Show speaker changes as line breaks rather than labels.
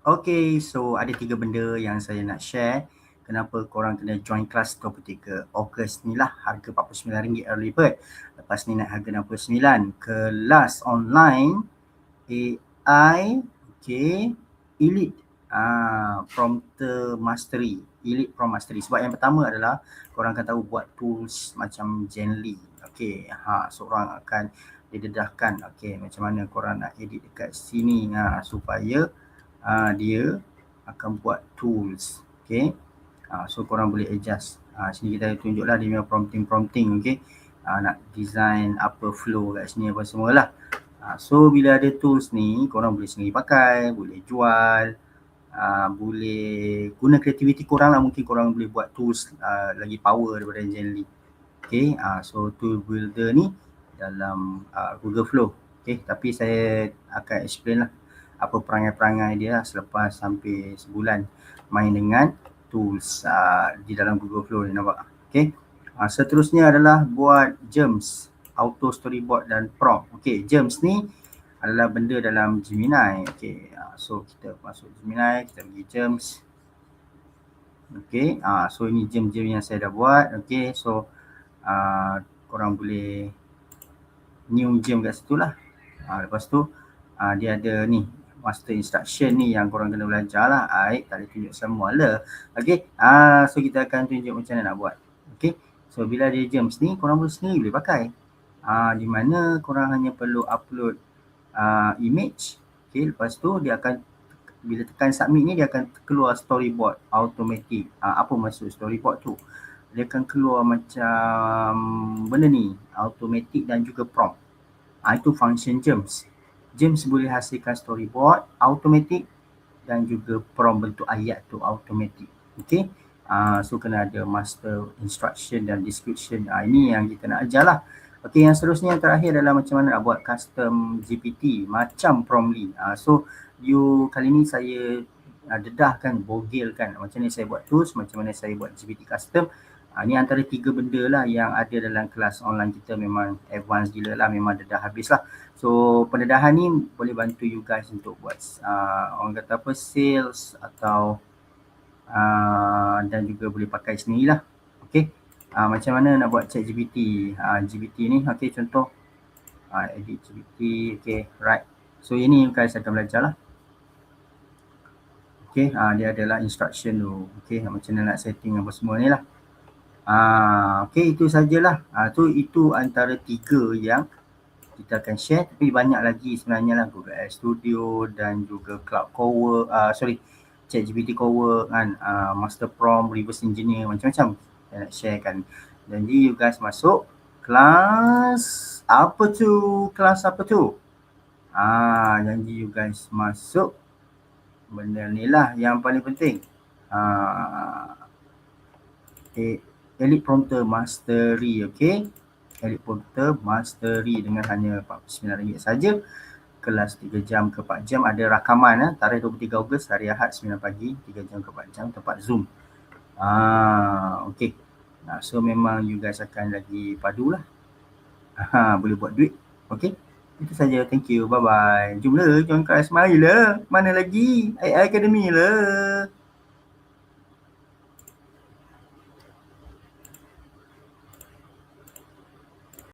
Okay, so ada 3 benda yang saya nak share. Kenapa korang kena join kelas 23 Ogos ni lah, harga RM49 early bird. Lepas ni naik harga RM69. Kelas online AI, okay, Elite Prompter Mastery. Elite Prompt Mastery. Sebab yang pertama adalah korang akan tahu buat tools macam Genly. Okay, seorang akan didedahkan, okay, macam mana korang nak edit dekat sini supaya dia akan buat tools. Okay, so korang boleh adjust. Sini kita tunjuklah dia punya prompting, okay. Nak design apa flow kat sini apa semualah. So bila ada tools ni, korang boleh sendiri pakai, boleh jual, boleh guna kreativiti korang lah. Mungkin korang boleh buat tools lagi power daripada Genly. Okay, so tool builder ni dalam Google Flow. Okay, tapi saya akan explain lah apa perangai-perangai dia selepas hampir sebulan main dengan tools di dalam Google Flow ni, nampak. Okay, seterusnya adalah buat gems, auto storyboard dan prompt. Okay, gems ni adalah benda dalam Gemini. Okay, so kita masuk Gemini, kita pergi gems. Okay, so ini gem-gem yang saya dah buat. Okay, so korang boleh new gem kat situ lah. Lepas tu dia ada ni master instruction ni yang korang kena belajar lah. Tak boleh tunjuk semua lah. Okay, so kita akan tunjuk macam mana nak buat. Okay, so bila ada gems ni korang boleh sendiri boleh pakai. Di mana korang hanya perlu upload image. Okay, lepas tu dia akan, bila tekan submit ni dia akan keluar storyboard automatic. Apa maksud storyboard tu? Dia akan keluar macam benda ni, automatic dan juga prompt. Itu function gems. Gems boleh hasilkan storyboard automatic dan juga prompt bentuk ayat tu automatic. Okay, so kena ada master instruction dan description. Ini yang kita nak ajar lah. Okay, yang seterusnya yang terakhir adalah macam mana nak buat custom GPT macam Promly. So kali ni saya dedahkan, bogelkan macam mana saya buat tools, macam mana saya buat GPT custom. Ni antara 3 benda lah yang ada dalam kelas online kita. Memang advance gila lah, memang dedah habis lah. So pendedahan ni boleh bantu you guys untuk buat orang kata apa, sales atau dan juga boleh pakai sendiri lah. Okay, macam mana nak buat chat GPT GPT ni. Okay, contoh edit GPT. Okay, right. So ini you guys akan belajar lah. Okay, dia adalah instruction tu. Okay, macam mana nak setting apa semua ni lah. Okay, itu sajalah. Itu antara 3 yang kita akan share. Tapi banyak lagi sebenarnya lah. Google Ads Studio dan juga Cloud Cowork, ChatGPT Cowork kan, Master Prompt, Reverse Engineer, macam-macam saya nak share kan. Jadi you guys masuk kelas apa tu? Janji you guys masuk. Benda ni lah yang paling penting. Elite Prompter Mastery. Okay, Elite Prompter Mastery dengan hanya RM49 saja. Kelas 3 jam ke 4 jam. Ada rakaman tarikh 23 Ogos, hari Ahad 9 pagi, 3 jam ke 4 jam tempat Zoom. Okay, so memang you guys akan lagi padu lah. Boleh buat duit. Okay, itu saja. Thank you. Bye bye. Jom lah join kelas. Marilah. Mana lagi? AI Academy lah.